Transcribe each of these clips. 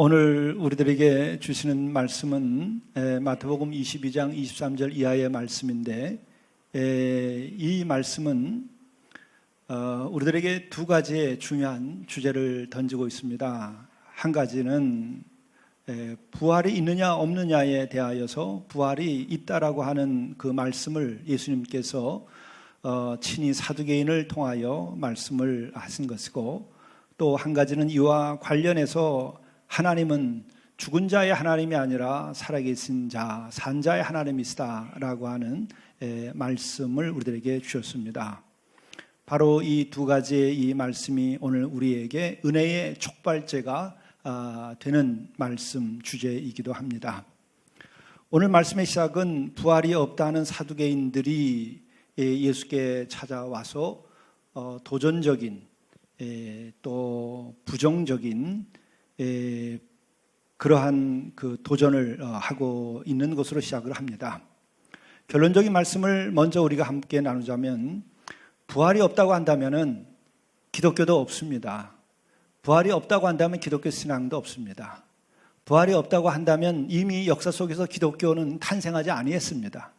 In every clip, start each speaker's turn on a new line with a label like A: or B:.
A: 오늘 우리들에게 주시는 말씀은 마태복음 22장 23절 이하의 말씀인데, 이 말씀은 우리들에게 두 가지의 중요한 주제를 던지고 있습니다. 한 가지는 부활이 있느냐 없느냐에 대하여서 부활이 있다라고 하는 그 말씀을 예수님께서 친히 사두개인을 통하여 말씀을 하신 것이고, 또 한 가지는 이와 관련해서 하나님은 죽은 자의 하나님이 아니라 살아계신 자, 산 자의 하나님이시다라고 하는 말씀을 우리들에게 주셨습니다. 바로 이 두 가지의 이 말씀이 오늘 우리에게 은혜의 촉발제가 되는 말씀 주제이기도 합니다. 오늘 말씀의 시작은 부활이 없다는 사두개인들이 예수께 찾아와서 도전적인 또 부정적인 그러한 그 도전을 하고 있는 것으로 시작을 합니다. 결론적인 말씀을 먼저 우리가 함께 나누자면, 부활이 없다고 한다면 기독교도 없습니다. 부활이 없다고 한다면 기독교 신앙도 없습니다. 부활이 없다고 한다면 이미 역사 속에서 기독교는 탄생하지 아니했습니다.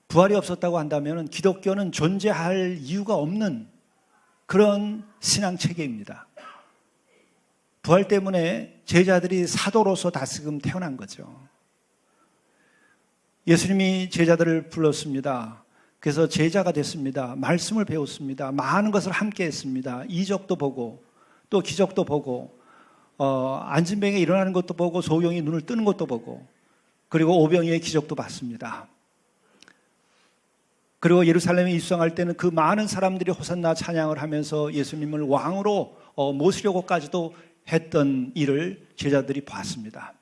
A: 부활이 없었다고 한다면 기독교는 존재할 이유가 없는 그런 신앙 체계입니다. 부활 때문에 제자들이 사도로서 다시금 태어난 거죠. 예수님이 제자들을 불렀습니다. 그래서 제자가 됐습니다. 말씀을 배웠습니다. 많은 것을 함께 했습니다. 이적도 보고 또 기적도 보고 안진병이 일어나는 것도 보고 소경이 눈을 뜨는 것도 보고, 그리고 오병이의 기적도 봤습니다. 그리고 예루살렘에 입성할 때는 그 많은 사람들이 호산나 찬양을 하면서 예수님을 왕으로 모시려고까지도 했던 일을 제자들이 봤습니다.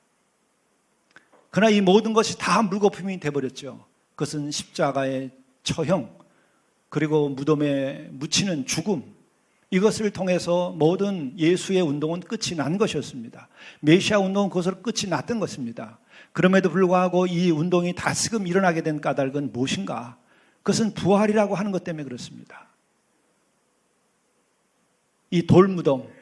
A: 그러나 이 모든 것이 다 물거품이 돼버렸죠. 그것은 십자가의 처형, 그리고 무덤에 묻히는 죽음, 이것을 통해서 모든 예수의 운동은 끝이 난 것이었습니다. 메시아 운동은 그것으로 끝이 났던 것입니다. 그럼에도 불구하고 이 운동이 다시금 일어나게 된 까닭은 무엇인가? 그것은 부활이라고 하는 것 때문에 그렇습니다. 이 돌무덤,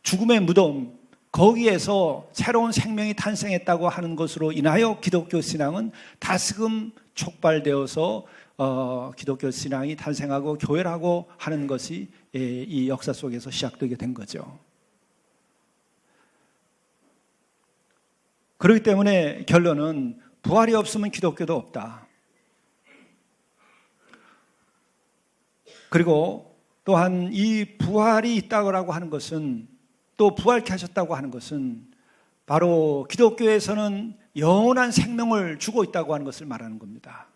A: 죽음의 무덤, 거기에서 새로운 생명이 탄생했다고 하는 것으로 인하여 기독교 신앙은 다시금 촉발되어서 기독교 신앙이 탄생하고 교회라고 하는 것이 이 역사 속에서 시작되게 된 거죠. 그렇기 때문에 결론은 부활이 없으면 기독교도 없다. 그리고 또한 이 부활이 있다고 하는 것은, 또 부활케 하셨다고 하는 것은 바로 기독교에서는 영원한 생명을 주고 있다고 하는 것을 말하는 겁니다.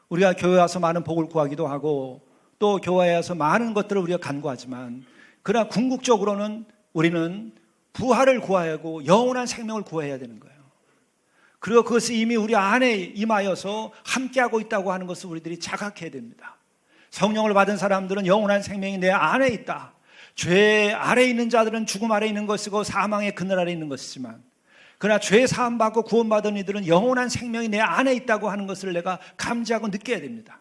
A: 우리가 교회 와서 많은 복을 구하기도 하고 또 교회에 와서 많은 것들을 우리가 간구하지만, 그러나 궁극적으로는 우리는 부활을 구해야 하고 영원한 생명을 구해야 되는 거예요. 그리고 그것이 이미 우리 안에 임하여서 함께하고 있다고 하는 것을 우리들이 자각해야 됩니다. 성령을 받은 사람들은 영원한 생명이 내 안에 있다. 죄 아래 있는 자들은 죽음 아래 있는 것이고 사망의 그늘 아래 있는 것이지만, 그러나 죄 사함 받고 구원받은 이들은 영원한 생명이 내 안에 있다고 하는 것을 내가 감지하고 느껴야 됩니다.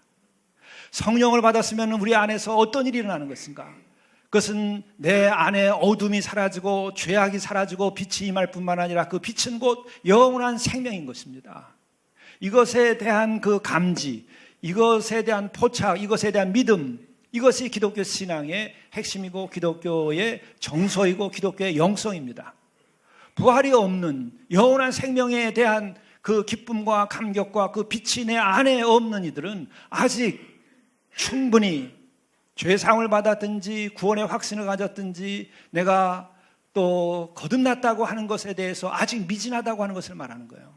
A: 성령을 받았으면 우리 안에서 어떤 일이 일어나는 것인가? 그것은 내 안에 어둠이 사라지고 죄악이 사라지고 빛이 임할 뿐만 아니라 그 빛은 곧 영원한 생명인 것입니다. 이것에 대한 그 감지, 이것에 대한 포착, 이것에 대한 믿음, 이것이 기독교 신앙의 핵심이고 기독교의 정서이고 기독교의 영성입니다. 부활이 없는 영원한 생명에 대한 그 기쁨과 감격과 그 빛이 내 안에 없는 이들은 아직 충분히 죄사함을 받았든지 구원의 확신을 가졌든지 내가 또 거듭났다고 하는 것에 대해서 아직 미진하다고 하는 것을 말하는 거예요.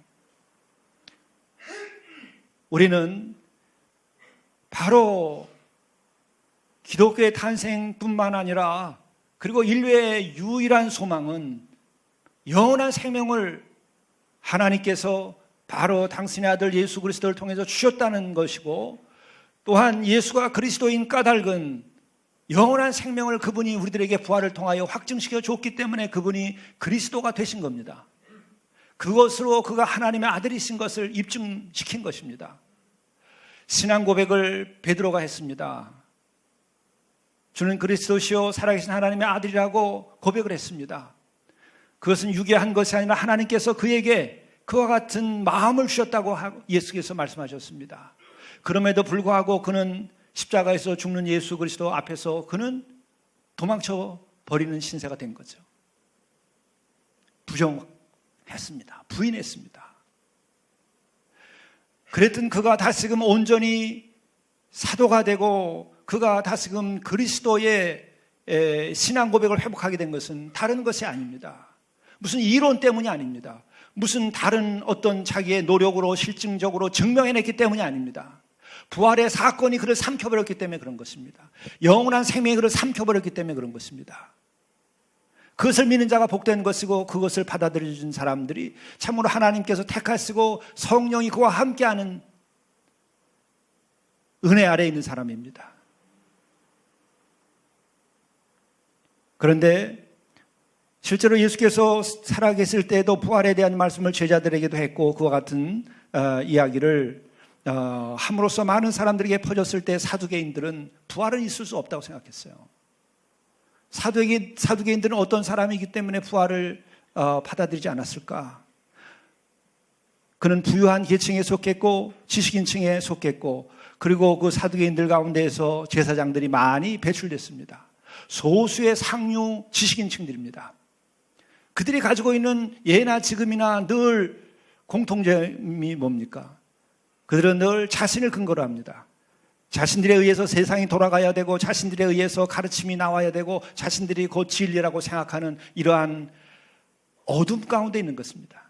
A: 우리는 바로 기독교의 탄생뿐만 아니라, 그리고 인류의 유일한 소망은 영원한 생명을 하나님께서 바로 당신의 아들 예수 그리스도를 통해서 주셨다는 것이고, 또한 예수가 그리스도인 까닭은 영원한 생명을 그분이 우리들에게 부활을 통하여 확증시켜 줬기 때문에 그분이 그리스도가 되신 겁니다. 그것으로 그가 하나님의 아들이신 것을 입증시킨 것입니다. 신앙 고백을 베드로가 했습니다. 주는 그리스도시요 살아계신 하나님의 아들이라고 고백을 했습니다. 그것은 유괴한 것이 아니라 하나님께서 그에게 그와 같은 마음을 주셨다고 예수께서 말씀하셨습니다. 그럼에도 불구하고 그는 십자가에서 죽는 예수 그리스도 앞에서 그는 도망쳐 버리는 신세가 된 거죠. 부정했습니다. 부인했습니다. 그랬던 그가 다시금 온전히 사도가 되고 그가 다시금 그리스도의 신앙 고백을 회복하게 된 것은 다른 것이 아닙니다. 무슨 이론 때문이 아닙니다. 무슨 다른 어떤 자기의 노력으로 실증적으로 증명해냈기 때문이 아닙니다. 부활의 사건이 그를 삼켜버렸기 때문에 그런 것입니다. 영원한 생명이 그를 삼켜버렸기 때문에 그런 것입니다. 그것을 믿는 자가 복된 것이고 그것을 받아들여준 사람들이 참으로 하나님께서 택하시고 성령이 그와 함께하는 은혜 아래에 있는 사람입니다. 그런데 실제로 예수께서 살아계실 때에도 부활에 대한 말씀을 제자들에게도 했고 그와 같은 이야기를 함으로써 많은 사람들에게 퍼졌을 때 사두개인들은 부활은 있을 수 없다고 생각했어요. 사두개인들은 어떤 사람이기 때문에 부활을 받아들이지 않았을까? 그는 부유한 계층에 속했고 지식인층에 속했고 그리고 그 사두개인들 가운데에서 제사장들이 많이 배출됐습니다. 소수의 상류 지식인층들입니다. 그들이 가지고 있는 예나 지금이나 늘 공통점이 뭡니까? 그들은 늘 자신을 근거로 합니다. 자신들에 의해서 세상이 돌아가야 되고 자신들에 의해서 가르침이 나와야 되고 자신들이 곧 진리라고 생각하는 이러한 어둠 가운데 있는 것입니다.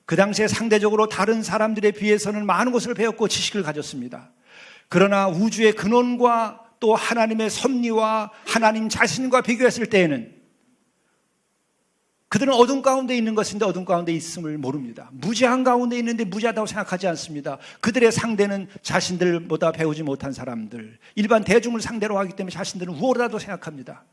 A: 그 당시에 상대적으로 다른 사람들에 비해서는 많은 것을 배웠고 지식을 가졌습니다. 그러나 우주의 근원과 또 하나님의 섭리와 하나님 자신과 비교했을 때에는 그들은 어둠 가운데 있는 것인데 어둠 가운데 있음을 모릅니다. 무지한 가운데 있는데 무지하다고 생각하지 않습니다. 그들의 상대는 자신들보다 배우지 못한 사람들, 일반 대중을 상대로 하기 때문에 자신들은 우월하다고 생각합니다.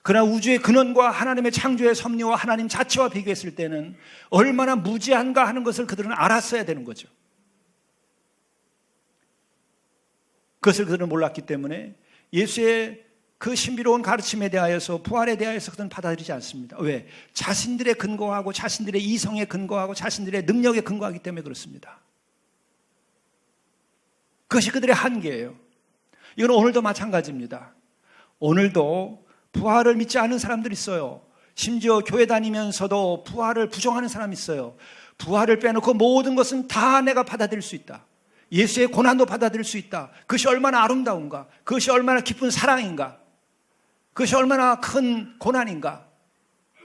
A: 그러나 우주의 근원과 하나님의 창조의 섭리와 하나님 자체와 비교했을 때는 얼마나 무지한가 하는 것을 그들은 알았어야 되는 거죠. 그것을 그들은 몰랐기 때문에 예수의 그 신비로운 가르침에 대하여서 부활에 대하여서 그들은 받아들이지 않습니다. 왜? 자신들의 근거하고 자신들의 이성에 근거하고 자신들의 능력에 근거하기 때문에 그렇습니다. 그것이 그들의 한계예요. 이건 오늘도 마찬가지입니다. 오늘도 부활을 믿지 않은 사람들이 있어요. 심지어 교회 다니면서도 부활을 부정하는 사람이 있어요. 부활을 빼놓고 모든 것은 다 내가 받아들일 수 있다. 예수의 고난도 받아들일 수 있다. 그것이 얼마나 아름다운가? 그것이 얼마나 깊은 사랑인가? 그것이 얼마나 큰 고난인가?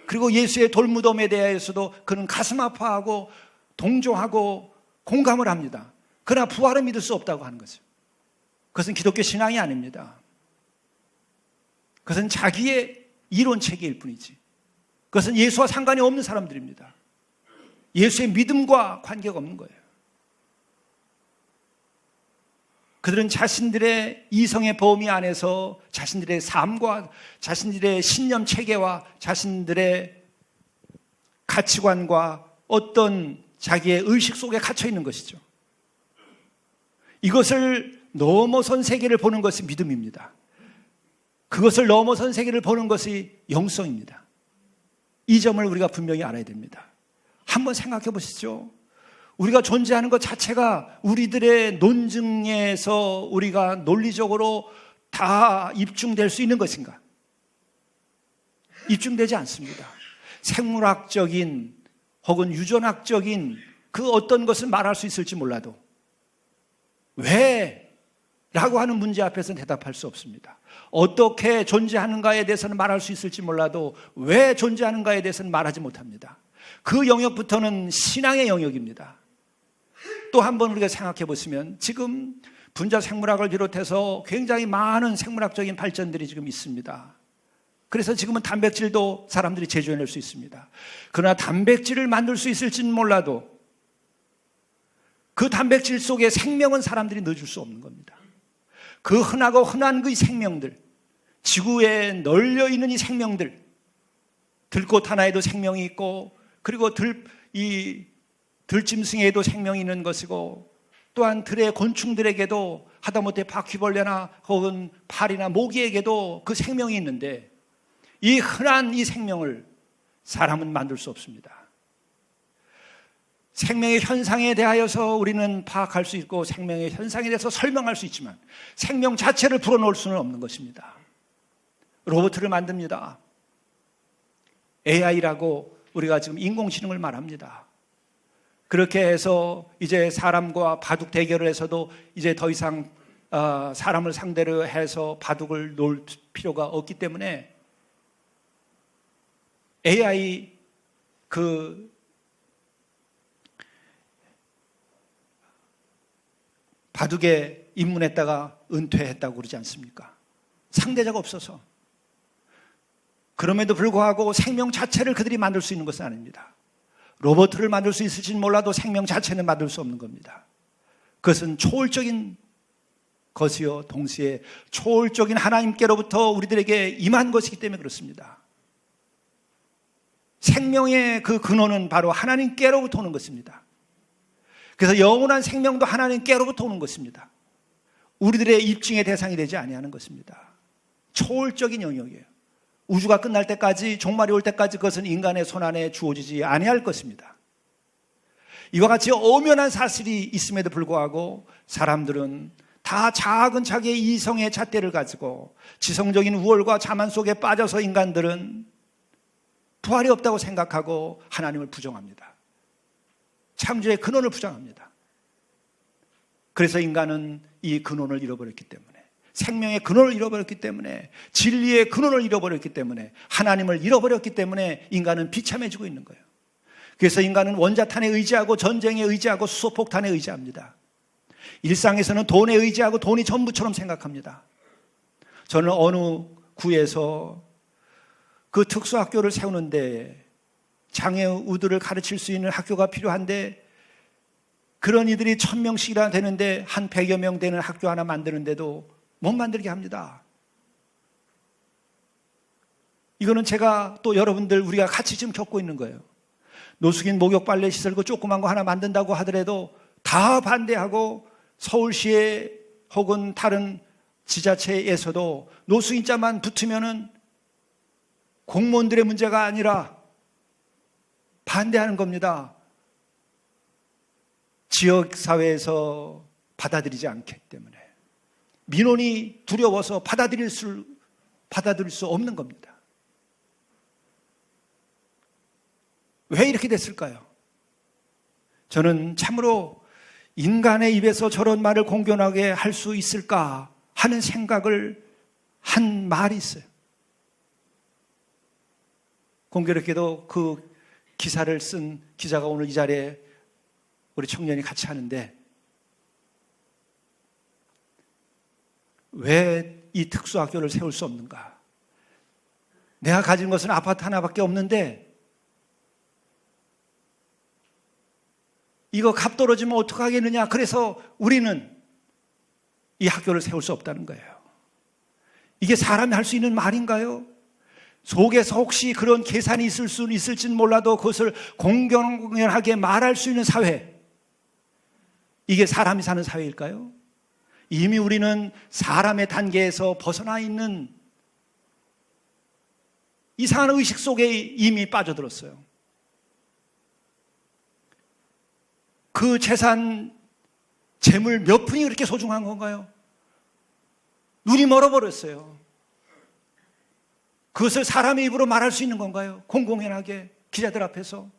A: 그리고 예수의 돌무덤에 대해서도 그는 가슴 아파하고 동조하고 공감을 합니다. 그러나 부활을 믿을 수 없다고 하는 거죠. 그것은 기독교 신앙이 아닙니다. 그것은 자기의 이론체계일 뿐이지. 그것은 예수와 상관이 없는 사람들입니다. 예수의 믿음과 관계가 없는 거예요. 그들은 자신들의 이성의 범위 안에서 자신들의 삶과 자신들의 신념 체계와 자신들의 가치관과 어떤 자기의 의식 속에 갇혀 있는 것이죠. 이것을 넘어선 세계를 보는 것이 믿음입니다. 그것을 넘어선 세계를 보는 것이 영성입니다. 이 점을 우리가 분명히 알아야 됩니다. 한번 생각해 보시죠. 우리가 존재하는 것 자체가 우리들의 논증에서 우리가 논리적으로 다 입증될 수 있는 것인가? 입증되지 않습니다. 생물학적인 혹은 유전학적인 그 어떤 것을 말할 수 있을지 몰라도 왜? 라고 하는 문제 앞에서는 대답할 수 없습니다. 어떻게 존재하는가에 대해서는 말할 수 있을지 몰라도 왜 존재하는가에 대해서는 말하지 못합니다. 그 영역부터는 신앙의 영역입니다. 또 한 번 우리가 생각해 보시면 지금 분자 생물학을 비롯해서 굉장히 많은 생물학적인 발전들이 지금 있습니다. 그래서 지금은 단백질도 사람들이 제조해낼 수 있습니다. 그러나 단백질을 만들 수 있을지는 몰라도 그 단백질 속에 생명은 사람들이 넣어줄 수 없는 겁니다. 그 흔하고 흔한 그 생명들, 지구에 널려있는 이 생명들, 들꽃 하나에도 생명이 있고 그리고 들짐승에도 생명이 있는 것이고 또한 들의 곤충들에게도 하다못해 바퀴벌레나 혹은 파리나 모기에게도 그 생명이 있는데 이 흔한 이 생명을 사람은 만들 수 없습니다. 생명의 현상에 대하여서 우리는 파악할 수 있고 생명의 현상에 대해서 설명할 수 있지만 생명 자체를 불어넣을 수는 없는 것입니다. 로봇을 만듭니다. AI라고 우리가 지금 인공지능을 말합니다. 그렇게 해서 이제 사람과 바둑 대결을 해서도 이제 더 이상 사람을 상대로 해서 바둑을 놓을 필요가 없기 때문에 AI 바둑에 입문했다가 은퇴했다고 그러지 않습니까? 상대자가 없어서. 그럼에도 불구하고 생명 자체를 그들이 만들 수 있는 것은 아닙니다. 로봇을 만들 수 있을지는 몰라도 생명 자체는 만들 수 없는 겁니다. 그것은 초월적인 것이요 동시에 초월적인 하나님께로부터 우리들에게 임한 것이기 때문에 그렇습니다. 생명의 그 근원은 바로 하나님께로부터 오는 것입니다. 그래서 영원한 생명도 하나님께로부터 오는 것입니다. 우리들의 입증의 대상이 되지 아니하는 것입니다. 초월적인 영역이에요. 우주가 끝날 때까지, 종말이 올 때까지 그것은 인간의 손안에 주어지지 아니할 것입니다. 이와 같이 엄연한 사실이 있음에도 불구하고 사람들은 다 작은 자기의 이성의 잣대를 가지고 지성적인 우월과 자만 속에 빠져서 인간들은 부활이 없다고 생각하고 하나님을 부정합니다. 창조의 근원을 부정합니다. 그래서 인간은 이 근원을 잃어버렸기 때문에, 생명의 근원을 잃어버렸기 때문에, 진리의 근원을 잃어버렸기 때문에, 하나님을 잃어버렸기 때문에 인간은 비참해지고 있는 거예요. 그래서 인간은 원자탄에 의지하고 전쟁에 의지하고 수소폭탄에 의지합니다. 일상에서는 돈에 의지하고 돈이 전부처럼 생각합니다. 저는 어느 구에서 그 특수학교를 세우는데 장애우들을 가르칠 수 있는 학교가 필요한데 그런 이들이 1000명씩이나 되는데 한 100여 명 되는 학교 하나 만드는데도 못 만들게 합니다. 이거는 제가 또 여러분들 우리가 같이 지금 겪고 있는 거예요. 노숙인 목욕 빨래 시설 그 조그만 거 하나 만든다고 하더라도 다 반대하고 서울시에 혹은 다른 지자체에서도 노숙인자만 붙으면은 공무원들의 문제가 아니라 반대하는 겁니다. 지역사회에서 받아들이지 않기 때문에. 민원이 두려워서 받아들일 수 없는 겁니다. 왜 이렇게 됐을까요? 저는 참으로 인간의 입에서 저런 말을 공견하게 할 수 있을까 하는 생각을 한 말이 있어요. 공교롭게도 그 기사를 쓴 기자가 오늘 이 자리에 우리 청년이 같이 하는데 왜 이 특수학교를 세울 수 없는가? 내가 가진 것은 아파트 하나밖에 없는데 이거 값 떨어지면 어떡하겠느냐? 그래서 우리는 이 학교를 세울 수 없다는 거예요. 이게 사람이 할 수 있는 말인가요? 속에서 혹시 그런 계산이 있을 수는 있을지는 몰라도 그것을 공공연하게 말할 수 있는 사회, 이게 사람이 사는 사회일까요? 이미 우리는 사람의 단계에서 벗어나 있는 이상한 의식 속에 이미 빠져들었어요. 그 재산, 재물 몇 푼이 그렇게 소중한 건가요? 눈이 멀어버렸어요. 그것을 사람의 입으로 말할 수 있는 건가요? 공공연하게 기자들 앞에서.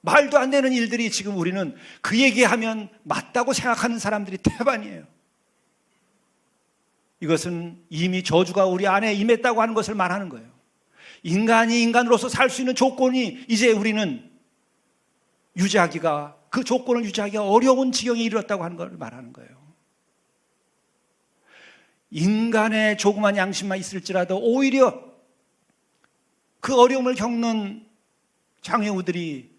A: 말도 안 되는 일들이 지금 우리는 그 얘기하면 맞다고 생각하는 사람들이 태반이에요. 이것은 이미 저주가 우리 안에 임했다고 하는 것을 말하는 거예요. 인간이 인간으로서 살 수 있는 조건이 이제 우리는 그 조건을 유지하기가 어려운 지경에 이르렀다고 하는 걸 말하는 거예요. 인간의 조그만 양심만 있을지라도 오히려 그 어려움을 겪는 장애우들이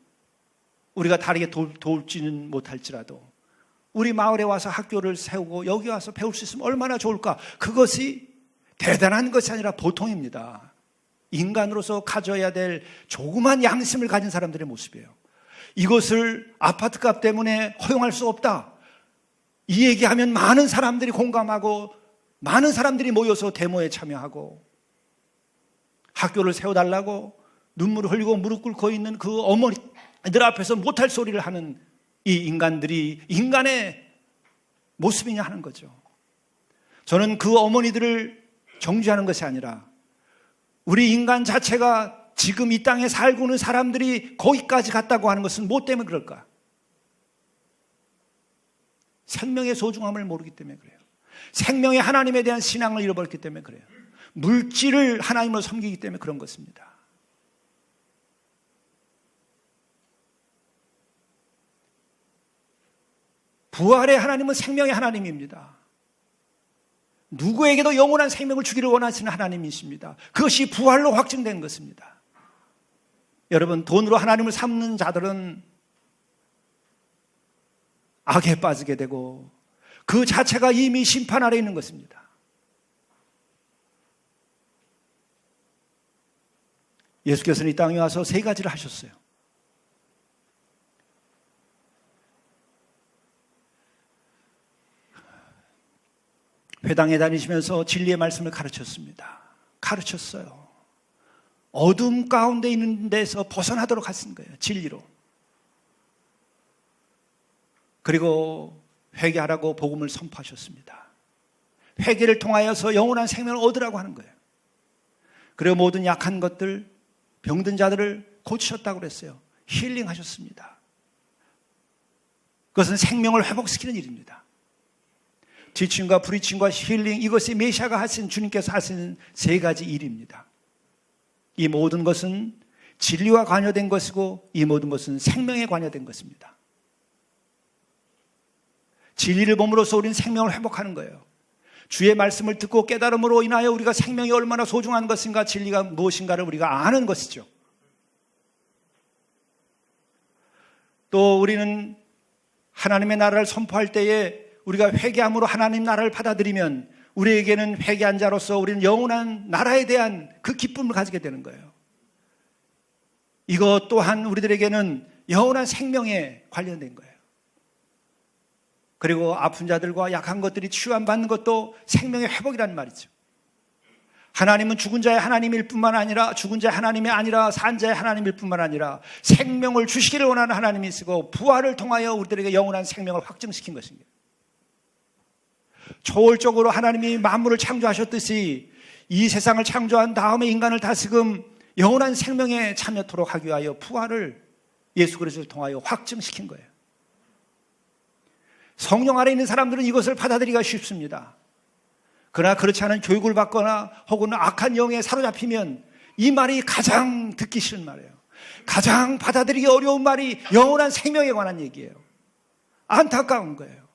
A: 우리가 다르게 도울지는 못할지라도 우리 마을에 와서 학교를 세우고 여기 와서 배울 수 있으면 얼마나 좋을까? 그것이 대단한 것이 아니라 보통입니다. 인간으로서 가져야 될 조그만 양심을 가진 사람들의 모습이에요. 이것을 아파트값 때문에 허용할 수 없다. 이 얘기하면 많은 사람들이 공감하고 많은 사람들이 모여서 데모에 참여하고 학교를 세워달라고 눈물을 흘리고 무릎 꿇고 있는 그 어머니들 앞에서 못할 소리를 하는 이 인간들이 인간의 모습이냐 하는 거죠. 저는 그 어머니들을 정죄하는 것이 아니라 우리 인간 자체가 지금 이 땅에 살고 있는 사람들이 거기까지 갔다고 하는 것은 뭐 때문에 그럴까? 생명의 소중함을 모르기 때문에 그래요. 생명의 하나님에 대한 신앙을 잃어버렸기 때문에 그래요. 물질을 하나님으로 섬기기 때문에 그런 것입니다. 부활의 하나님은 생명의 하나님입니다. 누구에게도 영원한 생명을 주기를 원하시는 하나님이십니다. 그것이 부활로 확증된 것입니다. 여러분, 돈으로 하나님을 삼는 자들은 악에 빠지게 되고 그 자체가 이미 심판 아래 있는 것입니다. 예수께서는 이 땅에 와서 세 가지를 하셨어요. 회당에 다니시면서 진리의 말씀을 가르쳤습니다. 가르쳤어요. 어둠 가운데 있는 데서 벗어나도록 하신 거예요. 진리로. 그리고 회개하라고 복음을 선포하셨습니다. 회개를 통하여서 영원한 생명을 얻으라고 하는 거예요. 그리고 모든 약한 것들, 병든 자들을 고치셨다고 그랬어요. 힐링하셨습니다. 그것은 생명을 회복시키는 일입니다. 티칭과 프리칭과 힐링, 이것이 메시아가 하신, 주님께서 하신 세 가지 일입니다. 이 모든 것은 진리와 관여된 것이고 이 모든 것은 생명에 관여된 것입니다. 진리를 봄으로써 우리는 생명을 회복하는 거예요. 주의 말씀을 듣고 깨달음으로 인하여 우리가 생명이 얼마나 소중한 것인가, 진리가 무엇인가를 우리가 아는 것이죠. 또 우리는 하나님의 나라를 선포할 때에 우리가 회개함으로 하나님 나라를 받아들이면 우리에게는 회개한 자로서 우리는 영원한 나라에 대한 그 기쁨을 가지게 되는 거예요. 이것 또한 우리들에게는 영원한 생명에 관련된 거예요. 그리고 아픈 자들과 약한 것들이 치유받는 것도 생명의 회복이라는 말이죠. 하나님은 죽은 자의 하나님일 뿐만 아니라, 죽은 자의 하나님이 아니라 산 자의 하나님일 뿐만 아니라 생명을 주시기를 원하는 하나님이시고 부활을 통하여 우리들에게 영원한 생명을 확증시킨 것입니다. 초월적으로 하나님이 만물을 창조하셨듯이 이 세상을 창조한 다음에 인간을 다시금 영원한 생명에 참여토록 하기 위하여 부활을 예수 그리스도를 통하여 확증시킨 거예요. 성령 안에 있는 사람들은 이것을 받아들이기가 쉽습니다. 그러나 그렇지 않은 교육을 받거나 혹은 악한 영에 사로잡히면 이 말이 가장 듣기 싫은 말이에요. 가장 받아들이기 어려운 말이 영원한 생명에 관한 얘기예요. 안타까운 거예요.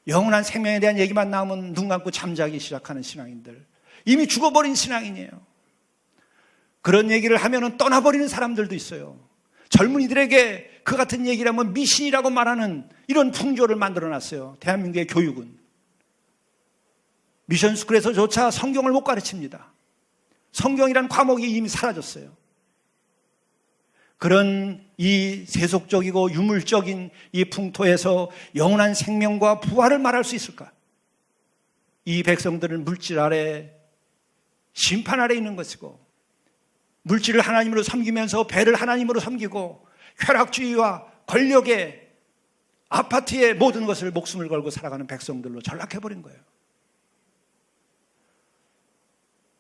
A: 영원한 생명에 대한 얘기만 나오면 눈 감고 잠자기 시작하는 신앙인들, 이미 죽어버린 신앙인이에요. 그런 얘기를 하면 떠나버리는 사람들도 있어요. 젊은이들에게 그 같은 얘기를 하면 미신이라고 말하는 이런 풍조를 만들어놨어요. 대한민국의 교육은. 미션스쿨에서조차 성경을 못 가르칩니다. 성경이란 과목이 이미 사라졌어요. 그런 이 세속적이고 유물적인 이 풍토에서 영원한 생명과 부활을 말할 수 있을까? 이 백성들은 물질 아래, 심판 아래 있는 것이고, 물질을 하나님으로 섬기면서 배를 하나님으로 섬기고 쾌락주의와 권력의 아파트의 모든 것을 목숨을 걸고 살아가는 백성들로 전락해버린 거예요.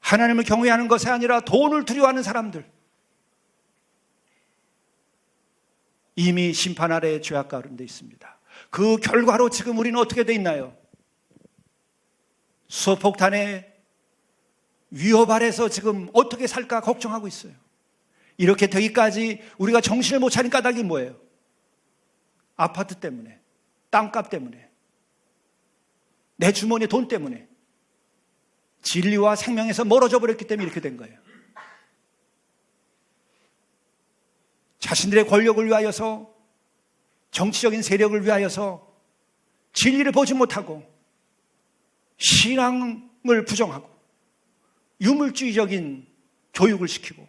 A: 하나님을 경외하는 것이 아니라 돈을 두려워하는 사람들, 이미 심판 아래의 죄악 가운데 있습니다. 그 결과로 지금 우리는 어떻게 돼 있나요? 수소폭탄의 위협 아래서 지금 어떻게 살까 걱정하고 있어요. 이렇게 되기까지 우리가 정신을 못 차린 까닭이 뭐예요? 아파트 때문에, 땅값 때문에, 내 주머니에 돈 때문에, 진리와 생명에서 멀어져 버렸기 때문에 이렇게 된 거예요. 자신들의 권력을 위하여서, 정치적인 세력을 위하여서 진리를 보지 못하고 신앙을 부정하고 유물주의적인 교육을 시키고,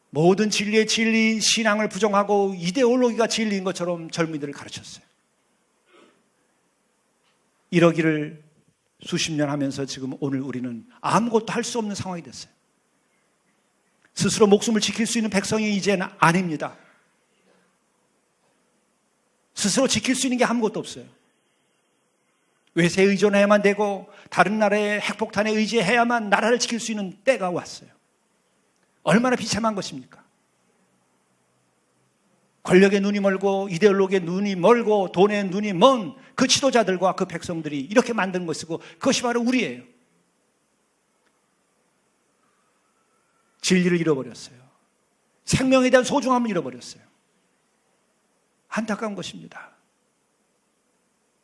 A: 모든 진리의 진리인 신앙을 부정하고 이데올로기가 진리인 것처럼 젊은이들을 가르쳤어요. 이러기를 수십 년 하면서 지금 오늘 우리는 아무것도 할 수 없는 상황이 됐어요. 스스로 목숨을 지킬 수 있는 백성이 이제는 아닙니다. 스스로 지킬 수 있는 게 아무것도 없어요. 외세에 의존해야만 되고 다른 나라의 핵폭탄에 의지해야만 나라를 지킬 수 있는 때가 왔어요. 얼마나 비참한 것입니까? 권력의 눈이 멀고 이데올로기의 눈이 멀고 돈의 눈이 먼 그 지도자들과 그 백성들이 이렇게 만든 것이고 그것이 바로 우리예요. 진리를 잃어버렸어요. 생명에 대한 소중함을 잃어버렸어요. 안타까운 것입니다.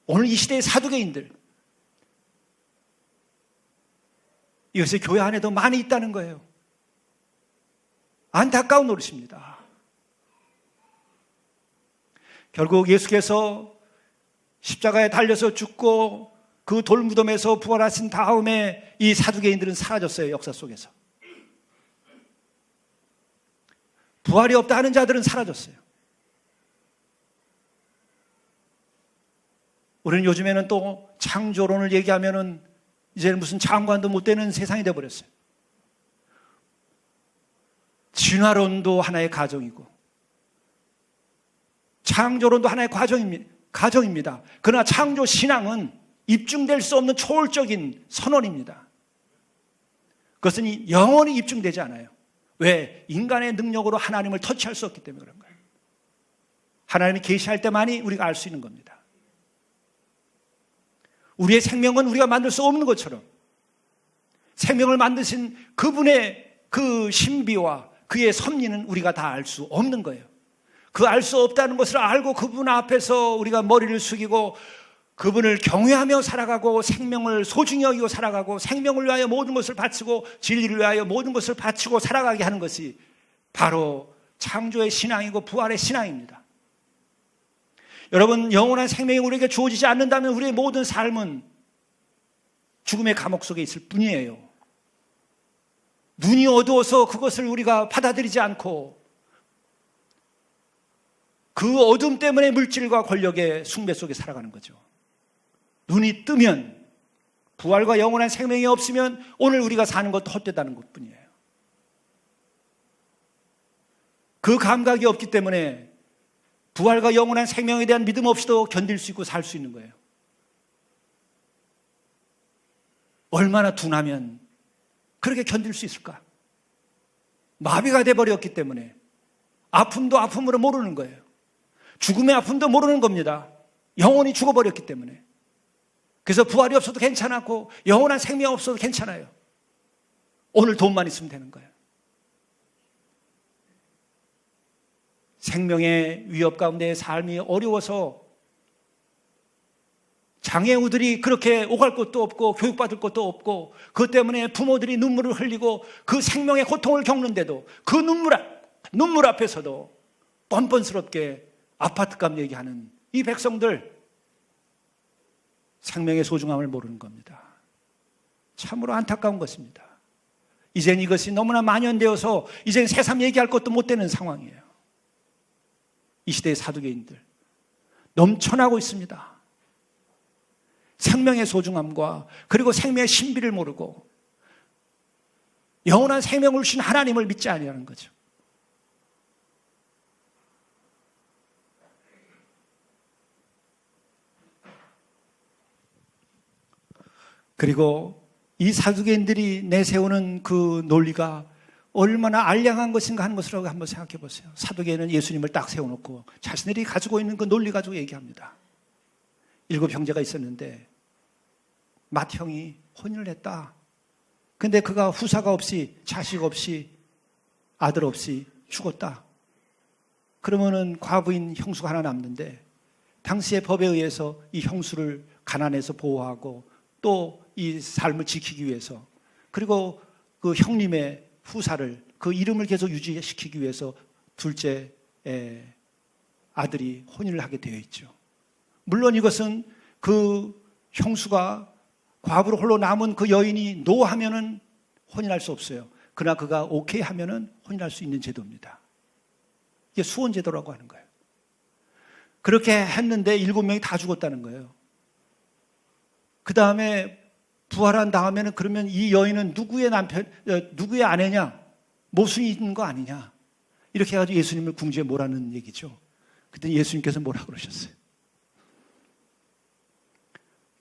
A: 오늘 이 시대의 사두개인들, 이것이 교회 안에도 많이 있다는 거예요. 안타까운 노릇입니다. 결국 예수께서 십자가에 달려서 죽고 그 돌무덤에서 부활하신 다음에 이 사두개인들은 사라졌어요. 역사 속에서. 부활이 없다 하는 자들은 사라졌어요. 우리는 요즘에는 또 창조론을 얘기하면은 이제는 무슨 장관도 못 되는 세상이 되어버렸어요. 진화론도 하나의 가정이고 창조론도 하나의 가정입니다. 그러나 창조 신앙은 입증될 수 없는 초월적인 선언입니다. 그것은 영원히 입증되지 않아요. 왜? 인간의 능력으로 하나님을 터치할 수 없기 때문에 그런 거예요. 하나님이 계시할 때만이 우리가 알 수 있는 겁니다. 우리의 생명은 우리가 만들 수 없는 것처럼 생명을 만드신 그분의 그 신비와 그의 섭리는 우리가 다 알 수 없는 거예요. 그 알 수 없다는 것을 알고 그분 앞에서 우리가 머리를 숙이고 그분을 경외하며 살아가고 생명을 소중히 여기고 살아가고 생명을 위하여 모든 것을 바치고 진리를 위하여 모든 것을 바치고 살아가게 하는 것이 바로 창조의 신앙이고 부활의 신앙입니다. 여러분, 영원한 생명이 우리에게 주어지지 않는다면 우리의 모든 삶은 죽음의 감옥 속에 있을 뿐이에요. 눈이 어두워서 그것을 우리가 받아들이지 않고 그 어둠 때문에 물질과 권력의 숭배 속에 살아가는 거죠. 눈이 뜨면 부활과 영원한 생명이 없으면 오늘 우리가 사는 것도 헛되다는 것뿐이에요. 그 감각이 없기 때문에 부활과 영원한 생명에 대한 믿음 없이도 견딜 수 있고 살 수 있는 거예요. 얼마나 둔하면 그렇게 견딜 수 있을까? 마비가 돼버렸기 때문에 아픔도 아픔으로 모르는 거예요. 죽음의 아픔도 모르는 겁니다. 영원히 죽어버렸기 때문에. 그래서 부활이 없어도 괜찮았고 영원한 생명 없어도 괜찮아요. 오늘 돈만 있으면 되는 거예요. 생명의 위협 가운데 삶이 어려워서 장애우들이 그렇게 오갈 것도 없고 교육받을 것도 없고 그것 때문에 부모들이 눈물을 흘리고 그 생명의 고통을 겪는데도 그 눈물 앞에서도 뻔뻔스럽게 아파트값 얘기하는 이 백성들, 생명의 소중함을 모르는 겁니다. 참으로 안타까운 것입니다. 이젠 이것이 너무나 만연되어서 이젠 새삼 얘기할 것도 못 되는 상황이에요. 이 시대의 사두개인들 넘쳐나고 있습니다. 생명의 소중함과 그리고 생명의 신비를 모르고 영원한 생명을 주신 하나님을 믿지 아니하는 거죠. 그리고 이 사두개인들이 내세우는 그 논리가 얼마나 알량한 것인가 하는 것을 한번 생각해 보세요. 사두개인은 예수님을 딱 세워놓고 자신들이 가지고 있는 그 논리 가지고 얘기합니다. 7 형제가 있었는데 맏형이 혼인을 했다. 근데 그가 후사가 없이 자식 없이 아들 없이 죽었다. 그러면은 과부인 형수가 하나 남는데 당시의 법에 의해서 이 형수를 가난해서 보호하고 또 이 삶을 지키기 위해서 그리고 그 형님의 후사를 그 이름을 계속 유지시키기 위해서 둘째 아들이 혼인을 하게 되어 있죠. 물론 이것은 그 형수가 과부로 홀로 남은 그 여인이 노하면은 혼인할 수 없어요. 그러나 그가 오케이 하면은 혼인할 수 있는 제도입니다. 이게 수혼제도라고 하는 거예요. 그렇게 했는데 7명이 다 죽었다는 거예요. 그 다음에 부활한 다음에는 그러면 이 여인은 누구의 아내냐? 모순이 있는 거 아니냐? 이렇게 해가지고 예수님을 궁지에 몰아넣는 얘기죠. 그때 예수님께서 뭐라 그러셨어요?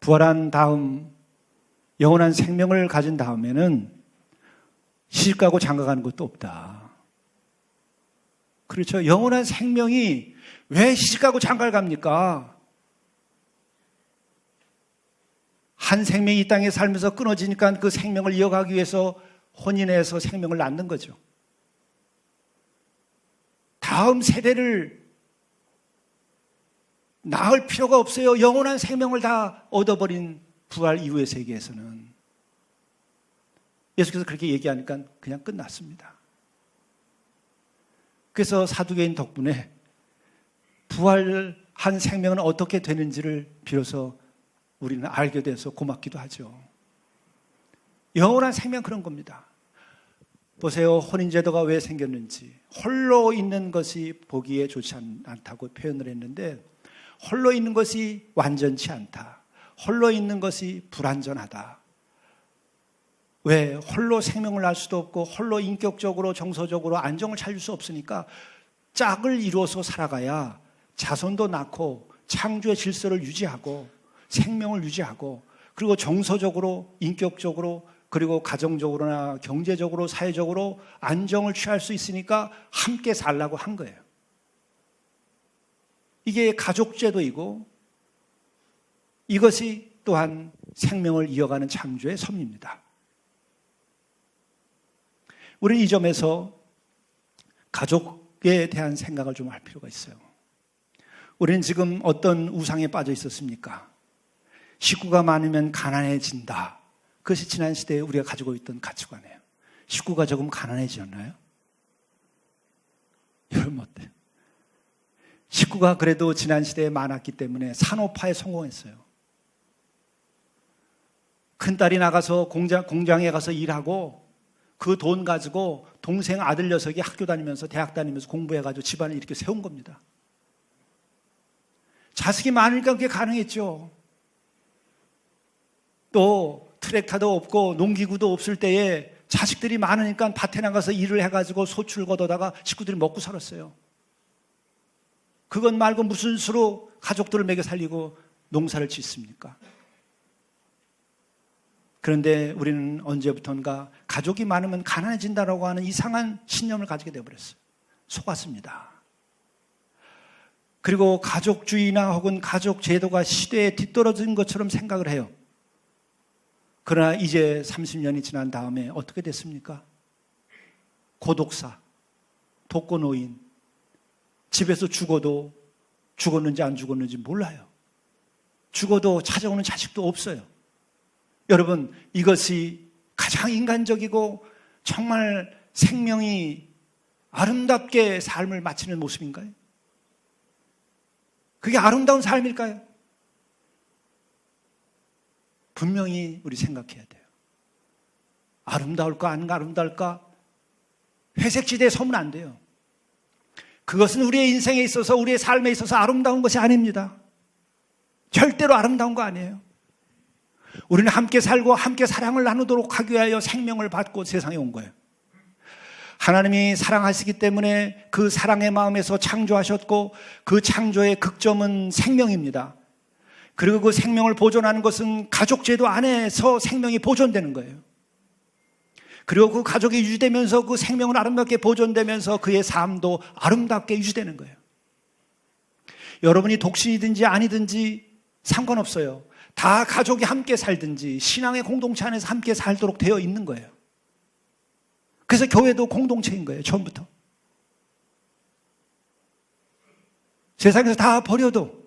A: 부활한 다음 영원한 생명을 가진 다음에는 시집가고 장가가는 것도 없다. 그렇죠. 영원한 생명이 왜 시집가고 장가를 갑니까? 한 생명이 이 땅에 살면서 끊어지니까 그 생명을 이어가기 위해서 혼인해서 생명을 낳는 거죠. 다음 세대를 낳을 필요가 없어요. 영원한 생명을 다 얻어버린 부활 이후의 세계에서는. 예수께서 그렇게 얘기하니까 그냥 끝났습니다. 그래서 사두개인 덕분에 부활한 생명은 어떻게 되는지를 비로소 우리는 알게 돼서 고맙기도 하죠. 영원한 생명 그런 겁니다. 보세요. 혼인제도가 왜 생겼는지. 홀로 있는 것이 보기에 좋지 않다고 표현을 했는데, 홀로 있는 것이 완전치 않다. 홀로 있는 것이 불완전하다. 왜? 홀로 생명을 날 수도 없고 홀로 인격적으로 정서적으로 안정을 찾을 수 없으니까 짝을 이루어서 살아가야 자손도 낳고 창조의 질서를 유지하고 생명을 유지하고 그리고 정서적으로 인격적으로 그리고 가정적으로나 경제적으로 사회적으로 안정을 취할 수 있으니까 함께 살라고 한 거예요. 이게 가족제도이고 이것이 또한 생명을 이어가는 창조의 섭리입니다. 우리는 이 점에서 가족에 대한 생각을 좀 할 필요가 있어요. 우리는 지금 어떤 우상에 빠져 있었습니까? 식구가 많으면 가난해진다. 그것이 지난 시대에 우리가 가지고 있던 가치관이에요. 식구가 조금 가난해지셨나요? 여러분 어때요? 식구가 그래도 지난 시대에 많았기 때문에 산업화에 성공했어요. 큰딸이 나가서 공장에 가서 일하고 그 돈 가지고 동생 아들 녀석이 학교 다니면서 대학 다니면서 공부해가지고 집안을 이렇게 세운 겁니다. 자식이 많으니까 그게 가능했죠. 또 트랙터도 없고 농기구도 없을 때에 자식들이 많으니까 밭에 나가서 일을 해가지고 소출 걷어다가 식구들이 먹고 살았어요. 그것 말고 무슨 수로 가족들을 먹여 살리고 농사를 짓습니까? 그런데 우리는 언제부턴가 가족이 많으면 가난해진다라고 하는 이상한 신념을 가지게 되어버렸어요. 속았습니다. 그리고 가족주의나 혹은 가족 제도가 시대에 뒤떨어진 것처럼 생각을 해요. 그러나 이제 30년이 지난 다음에 어떻게 됐습니까? 고독사, 독거노인, 집에서 죽어도 죽었는지 안 죽었는지 몰라요. 죽어도 찾아오는 자식도 없어요. 여러분, 이것이 가장 인간적이고 정말 생명이 아름답게 삶을 마치는 모습인가요? 그게 아름다운 삶일까요? 분명히 우리 생각해야 돼요. 아름다울까 안 아름다울까? 회색지대에 서면 안 돼요. 그것은 우리의 인생에 있어서 우리의 삶에 있어서 아름다운 것이 아닙니다. 절대로 아름다운 거 아니에요. 우리는 함께 살고 함께 사랑을 나누도록 하기 위하여 생명을 받고 세상에 온 거예요. 하나님이 사랑하시기 때문에 그 사랑의 마음에서 창조하셨고 그 창조의 극점은 생명입니다. 그리고 그 생명을 보존하는 것은 가족제도 안에서 생명이 보존되는 거예요. 그리고 그 가족이 유지되면서 그 생명은 아름답게 보존되면서 그의 삶도 아름답게 유지되는 거예요. 여러분이 독신이든지 아니든지 상관없어요. 다 가족이 함께 살든지 신앙의 공동체 안에서 함께 살도록 되어 있는 거예요. 그래서 교회도 공동체인 거예요. 처음부터. 세상에서 다 버려도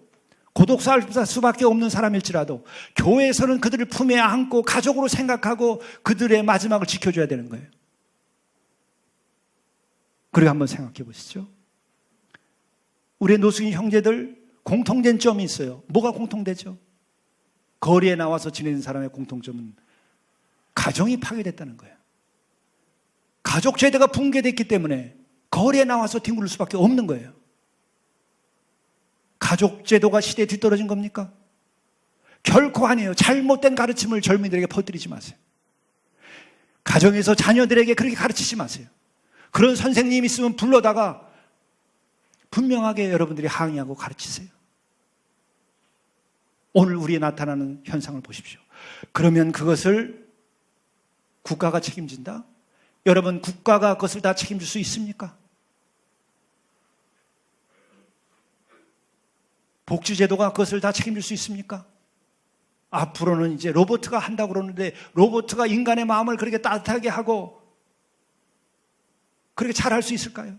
A: 고독사할 수밖에 없는 사람일지라도 교회에서는 그들을 품에 안고 가족으로 생각하고 그들의 마지막을 지켜줘야 되는 거예요. 그리고 한번 생각해 보시죠. 우리의 노숙인 형제들 공통된 점이 있어요. 뭐가 공통되죠? 거리에 나와서 지내는 사람의 공통점은 가정이 파괴됐다는 거예요. 가족 제도가 붕괴됐기 때문에 거리에 나와서 뒹굴 수밖에 없는 거예요. 가족 제도가 시대에 뒤떨어진 겁니까? 결코 아니에요. 잘못된 가르침을 젊은이들에게 퍼뜨리지 마세요. 가정에서 자녀들에게 그렇게 가르치지 마세요. 그런 선생님 있으면 불러다가 분명하게 여러분들이 항의하고 가르치세요. 오늘 우리에 나타나는 현상을 보십시오. 그러면 그것을 국가가 책임진다? 여러분, 국가가 그것을 다 책임질 수 있습니까? 복지제도가 그것을 다 책임질 수 있습니까? 앞으로는 이제 로봇가 한다고 그러는데 로봇가 인간의 마음을 그렇게 따뜻하게 하고 그렇게 잘할 수 있을까요?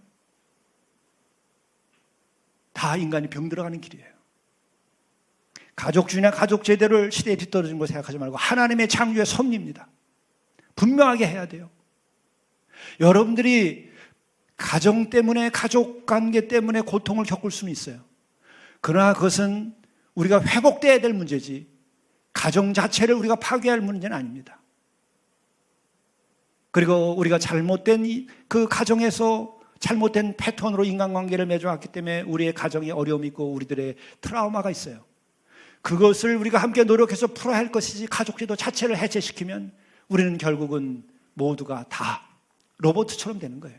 A: 다 인간이 병들어가는 길이에요. 가족주의나 가족제도를 시대에 뒤떨어진 거 생각하지 말고 하나님의 창조의 섭리입니다. 분명하게 해야 돼요. 여러분들이 가정 때문에, 가족 관계 때문에 고통을 겪을 수는 있어요. 그러나 그것은 우리가 회복돼야 될 문제지 가정 자체를 우리가 파괴할 문제는 아닙니다. 그리고 우리가 잘못된 그 가정에서 잘못된 패턴으로 인간관계를 맺어왔기 때문에 우리의 가정에 어려움이 있고 우리들의 트라우마가 있어요. 그것을 우리가 함께 노력해서 풀어야 할 것이지 가족제도 자체를 해체시키면 우리는 결국은 모두가 다 로봇처럼 되는 거예요.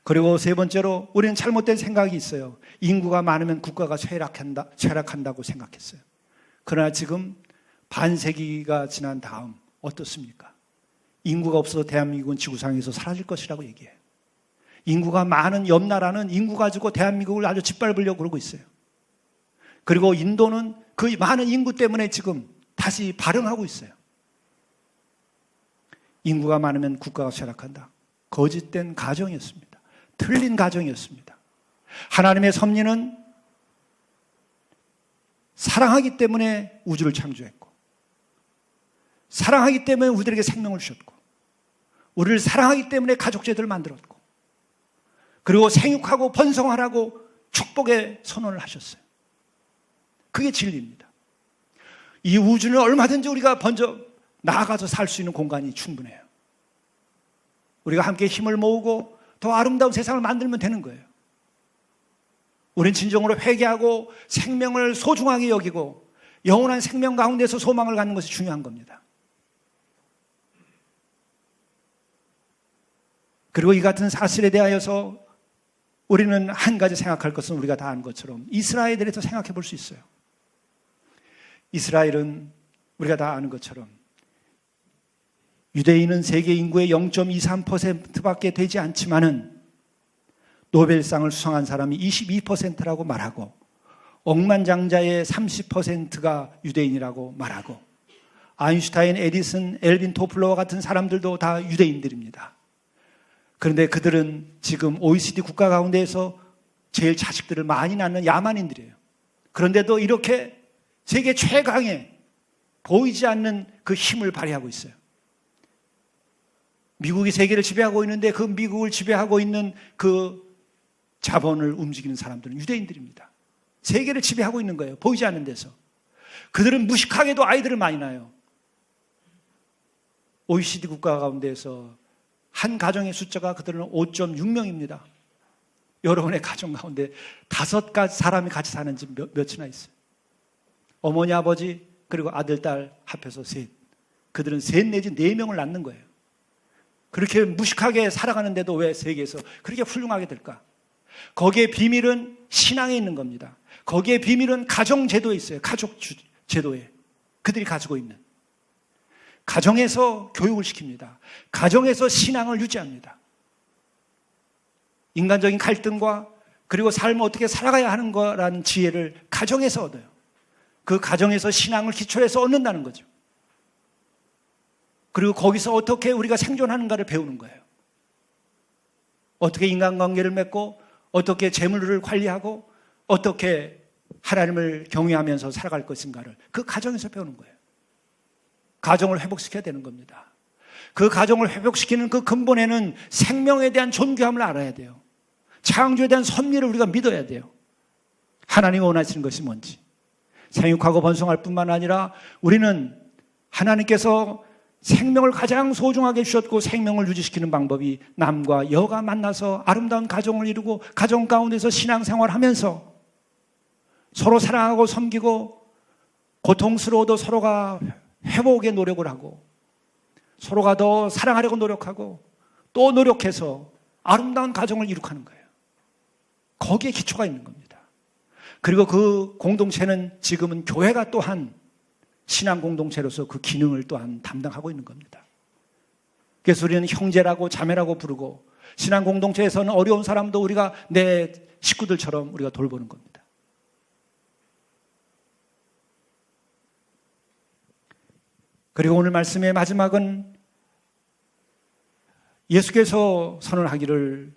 A: 그리고 세 번째로 우리는 잘못된 생각이 있어요. 인구가 많으면 국가가 쇠락한다고 생각했어요. 그러나 지금 반세기가 지난 다음 어떻습니까? 인구가 없어서 대한민국은 지구상에서 사라질 것이라고 얘기해요. 인구가 많은 옆 나라는 인구 가지고 대한민국을 아주 짓밟으려고 그러고 있어요. 그리고 인도는 그 많은 인구 때문에 지금 다시 발흥하고 있어요. 인구가 많으면 국가가 쇠락한다. 거짓된 가정이었습니다. 틀린 가정이었습니다. 하나님의 섭리는 사랑하기 때문에 우주를 창조했고 사랑하기 때문에 우리들에게 생명을 주셨고 우리를 사랑하기 때문에 가족제도를 만들었고 그리고 생육하고 번성하라고 축복의 선언을 하셨어요. 그게 진리입니다. 이 우주는 얼마든지 우리가 먼저 나아가서 살 수 있는 공간이 충분해요. 우리가 함께 힘을 모으고 더 아름다운 세상을 만들면 되는 거예요. 우린 진정으로 회개하고 생명을 소중하게 여기고 영원한 생명 가운데서 소망을 갖는 것이 중요한 겁니다. 그리고 이 같은 사실에 대하여서 우리는 한 가지 생각할 것은 우리가 다 아는 것처럼 이스라엘에 대해서 생각해 볼 수 있어요. 이스라엘은 우리가 다 아는 것처럼 유대인은 세계 인구의 0.23%밖에 되지 않지만은 노벨상을 수상한 사람이 22%라고 말하고 억만장자의 30%가 유대인이라고 말하고 아인슈타인, 에디슨, 엘빈 토플러와 같은 사람들도 다 유대인들입니다. 그런데 그들은 지금 OECD 국가 가운데에서 제일 자식들을 많이 낳는 야만인들이에요. 그런데도 이렇게 세계 최강의 보이지 않는 그 힘을 발휘하고 있어요. 미국이 세계를 지배하고 있는데 그 미국을 지배하고 있는 그 자본을 움직이는 사람들은 유대인들입니다. 세계를 지배하고 있는 거예요. 보이지 않는 데서. 그들은 무식하게도 아이들을 많이 낳아요. OECD 국가 가운데에서 한 가정의 숫자가 그들은 5.6명입니다. 여러분의 가정 가운데 5가지 사람이 같이 사는 집 몇이나 있어요. 어머니, 아버지, 그리고 아들, 딸 합해서 셋. 그들은 셋 내지 4명을 낳는 거예요. 그렇게 무식하게 살아가는데도 왜 세계에서 그렇게 훌륭하게 될까? 거기에 비밀은 신앙에 있는 겁니다. 거기에 비밀은 가정제도에 있어요. 가족제도에. 그들이 가지고 있는. 가정에서 교육을 시킵니다. 가정에서 신앙을 유지합니다. 인간적인 갈등과 그리고 삶을 어떻게 살아가야 하는 거라는 지혜를 가정에서 얻어요. 그 가정에서 신앙을 기초해서 얻는다는 거죠. 그리고 거기서 어떻게 우리가 생존하는가를 배우는 거예요. 어떻게 인간관계를 맺고 어떻게 재물을 관리하고 어떻게 하나님을 경외하면서 살아갈 것인가를 그 가정에서 배우는 거예요. 가정을 회복시켜야 되는 겁니다. 그 가정을 회복시키는 그 근본에는 생명에 대한 존귀함을 알아야 돼요. 창조에 대한 섭리를 우리가 믿어야 돼요. 하나님이 원하시는 것이 뭔지. 생육하고 번성할 뿐만 아니라 우리는 하나님께서 생명을 가장 소중하게 주셨고 생명을 유지시키는 방법이 남과 여가 만나서 아름다운 가정을 이루고 가정 가운데서 신앙생활하면서 서로 사랑하고 섬기고 고통스러워도 서로가 회복의 노력을 하고 서로가 더 사랑하려고 노력하고 또 노력해서 아름다운 가정을 이룩하는 거예요. 거기에 기초가 있는 겁니다. 그리고 그 공동체는 지금은 교회가 또한 신앙 공동체로서 그 기능을 또한 담당하고 있는 겁니다. 그래서 우리는 형제라고 자매라고 부르고 신앙 공동체에서는 어려운 사람도 우리가 내 식구들처럼 우리가 돌보는 겁니다. 그리고 오늘 말씀의 마지막은 예수께서 선언하기를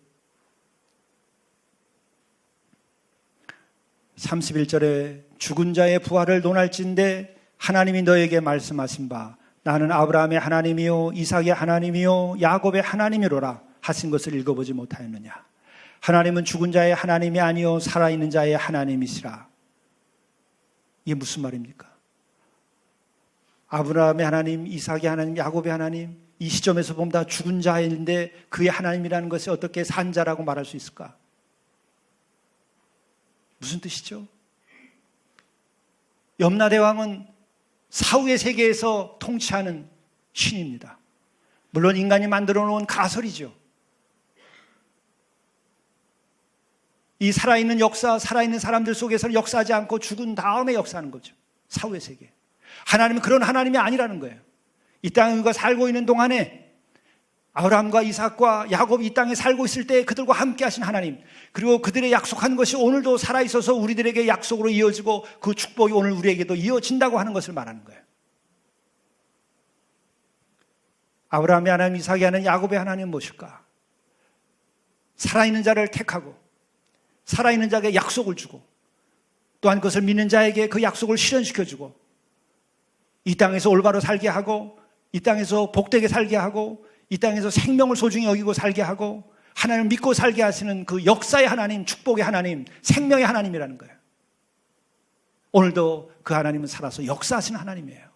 A: 31절에 죽은 자의 부활을 논할진대 하나님이 너에게 말씀하신 바 나는 아브라함의 하나님이요 이삭의 하나님이요 야곱의 하나님이로라 하신 것을 읽어보지 못하였느냐. 하나님은 죽은 자의 하나님이 아니요 살아있는 자의 하나님이시라. 이게 무슨 말입니까? 아브라함의 하나님, 이삭의 하나님, 야곱의 하나님, 이 시점에서 보면 다 죽은 자인데 그의 하나님이라는 것이 어떻게 산 자라고 말할 수 있을까? 무슨 뜻이죠? 염라대왕은 사후의 세계에서 통치하는 신입니다. 물론 인간이 만들어 놓은 가설이죠. 이 살아있는 역사, 살아있는 사람들 속에서는 역사하지 않고 죽은 다음에 역사하는 거죠. 사후의 세계. 하나님은 그런 하나님이 아니라는 거예요. 이 땅에 우리가 살고 있는 동안에 아브라함과 이삭과 야곱이 이 땅에 살고 있을 때 그들과 함께 하신 하나님, 그리고 그들의 약속한 것이 오늘도 살아있어서 우리들에게 약속으로 이어지고 그 축복이 오늘 우리에게도 이어진다고 하는 것을 말하는 거예요. 아브라함의 하나님, 이삭의 하나님, 야곱의 하나님은 무엇일까? 살아있는 자를 택하고 살아있는 자에게 약속을 주고 또한 그것을 믿는 자에게 그 약속을 실현시켜주고 이 땅에서 올바로 살게 하고 이 땅에서 복되게 살게 하고 이 땅에서 생명을 소중히 여기고 살게 하고 하나님을 믿고 살게 하시는 그 역사의 하나님, 축복의 하나님, 생명의 하나님이라는 거예요. 오늘도 그 하나님은 살아서 역사하시는 하나님이에요.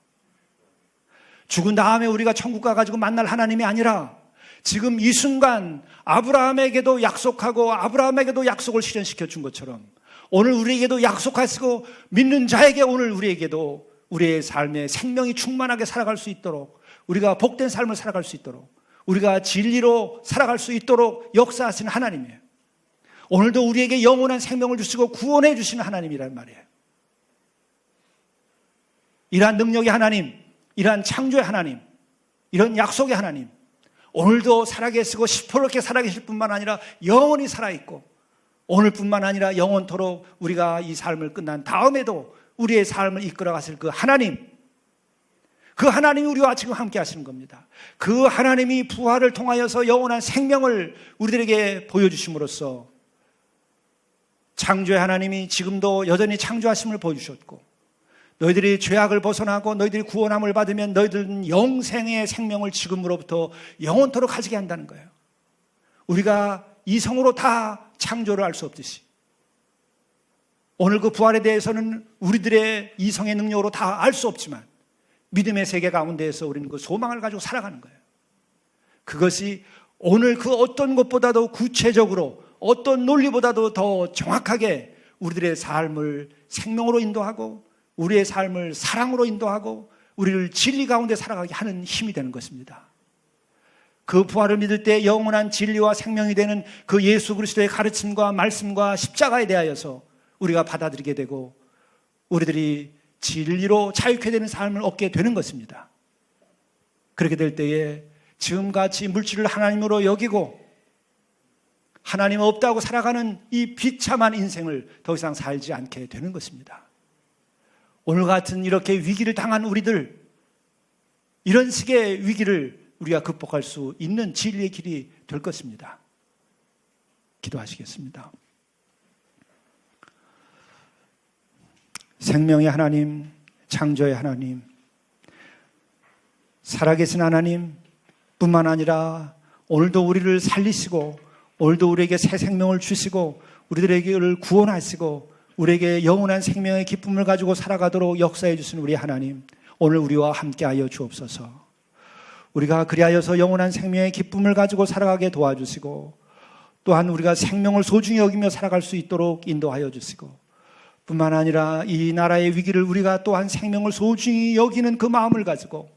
A: 죽은 다음에 우리가 천국 가가지고 만날 하나님이 아니라 지금 이 순간 아브라함에게도 약속하고 아브라함에게도 약속을 실현시켜 준 것처럼 오늘 우리에게도 약속하시고 믿는 자에게 오늘 우리에게도 우리의 삶에 생명이 충만하게 살아갈 수 있도록 우리가 복된 삶을 살아갈 수 있도록 우리가 진리로 살아갈 수 있도록 역사하시는 하나님이에요. 오늘도 우리에게 영원한 생명을 주시고 구원해 주시는 하나님이란 말이에요. 이러한 능력의 하나님, 이러한 창조의 하나님, 이런 약속의 하나님, 오늘도 살아계시고 시퍼렇게 살아계실 뿐만 아니라 영원히 살아있고 오늘뿐만 아니라 영원토록 우리가 이 삶을 끝난 다음에도 우리의 삶을 이끌어 가실 그 하나님, 그 하나님이 우리와 지금 함께 하시는 겁니다. 그 하나님이 부활을 통하여서 영원한 생명을 우리들에게 보여주심으로써 창조의 하나님이 지금도 여전히 창조하심을 보여주셨고 너희들이 죄악을 벗어나고 너희들이 구원함을 받으면 너희들은 영생의 생명을 지금으로부터 영원토록 가지게 한다는 거예요. 우리가 이성으로 다 창조를 알 수 없듯이 오늘 그 부활에 대해서는 우리들의 이성의 능력으로 다 알 수 없지만 믿음의 세계 가운데에서 우리는 그 소망을 가지고 살아가는 거예요. 그것이 오늘 그 어떤 것보다도 구체적으로 어떤 논리보다도 더 정확하게 우리들의 삶을 생명으로 인도하고 우리의 삶을 사랑으로 인도하고 우리를 진리 가운데 살아가게 하는 힘이 되는 것입니다. 그 부활을 믿을 때 영원한 진리와 생명이 되는 그 예수 그리스도의 가르침과 말씀과 십자가에 대하여서 우리가 받아들이게 되고 우리들이 진리로 자유케 되는 삶을 얻게 되는 것입니다. 그렇게 될 때에 지금같이 물질을 하나님으로 여기고 하나님 없다고 살아가는 이 비참한 인생을 더 이상 살지 않게 되는 것입니다. 오늘 같은 이렇게 위기를 당한 우리들, 이런 식의 위기를 우리가 극복할 수 있는 진리의 길이 될 것입니다. 기도하시겠습니다. 생명의 하나님, 창조의 하나님, 살아계신 하나님 뿐만 아니라 오늘도 우리를 살리시고 오늘도 우리에게 새 생명을 주시고 우리들에게를 구원하시고 우리에게 영원한 생명의 기쁨을 가지고 살아가도록 역사해 주신 우리 하나님, 오늘 우리와 함께하여 주옵소서. 우리가 그리하여서 영원한 생명의 기쁨을 가지고 살아가게 도와주시고, 또한 우리가 생명을 소중히 여기며 살아갈 수 있도록 인도하여 주시고, 뿐만 아니라 이 나라의 위기를 우리가 또한 생명을 소중히 여기는 그 마음을 가지고,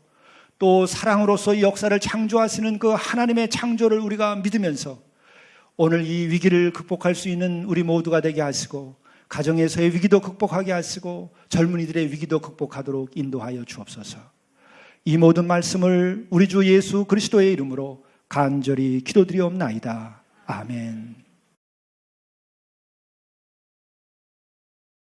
A: 또 사랑으로서 이 역사를 창조하시는 그 하나님의 창조를 우리가 믿으면서 오늘 이 위기를 극복할 수 있는 우리 모두가 되게 하시고, 가정에서의 위기도 극복하게 하시고 젊은이들의 위기도 극복하도록 인도하여 주옵소서. 이 모든 말씀을 우리 주 예수 그리스도의 이름으로 간절히 기도드리옵나이다. 아멘.